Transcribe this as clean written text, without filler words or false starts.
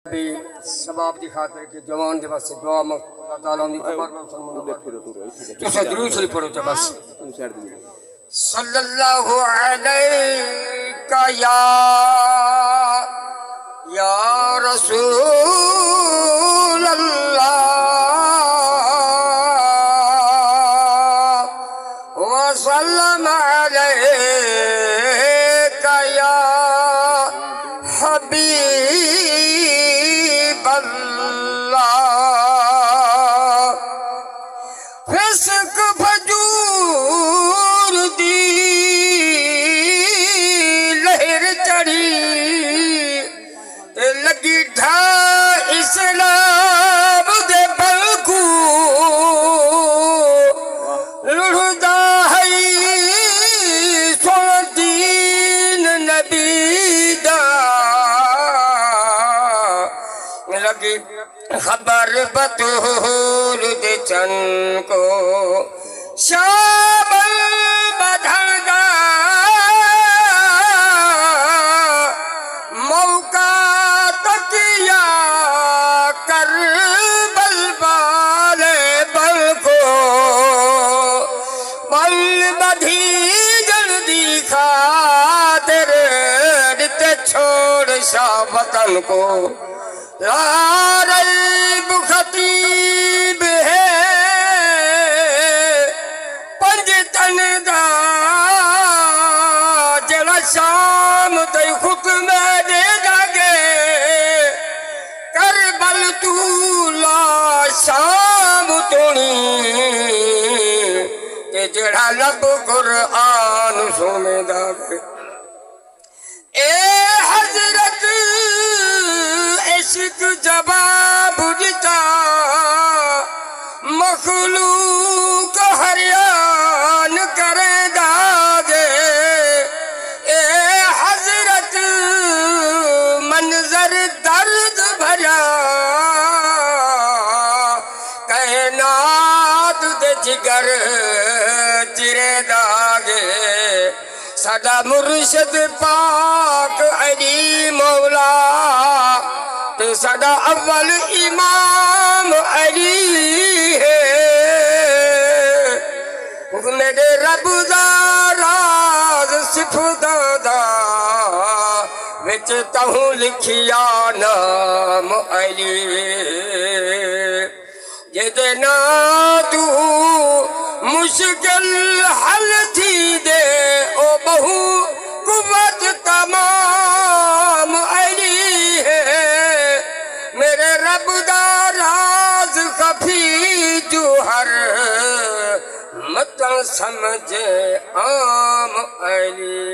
بھی سباب دی خاطر کہ جوان دے واسطے دعا مانگو اللہ تعالیٰ دی تبارک تو درود شریف پڑھو تے بس صلی اللہ علیکہ یا رسول اللہ وسلم علیکہ یا حبیب اللہ فسق فجور دی لہر چڑھی لگی ڈھا اسلام دے بلکو لڑھدا ہے سن دین نبی دا لگی خبر بطول دے چن کو شاب بدھر دا موقع تکیا کر بل بالے بل کو بل بدھی جلدی خاطر دتے چھوڑ شاہ وطن کو لا ریب خطیب ہے پنج تن دا جڑا شام تے حکم دے جاگے کربل تو لا شام تونی تے جڑا لب قرآن سونے داگے اے حضرت عشق جواب دیتا مخلوق حریان کرے داگے اے حضرت منظر درد بھرا کائنات دے جگر چرے داگے سدا مرشد پاک علی مولا تو سدا اول امام علی ہے حکم دے رب دا راز صفت دا وچ تہوں لکھیا نام علی جدے نا تو مشکل حل تھی دے او بہو قوت تمام علی ہے میرے رب دا راز خفی جو ہر مت سمجھے عام علی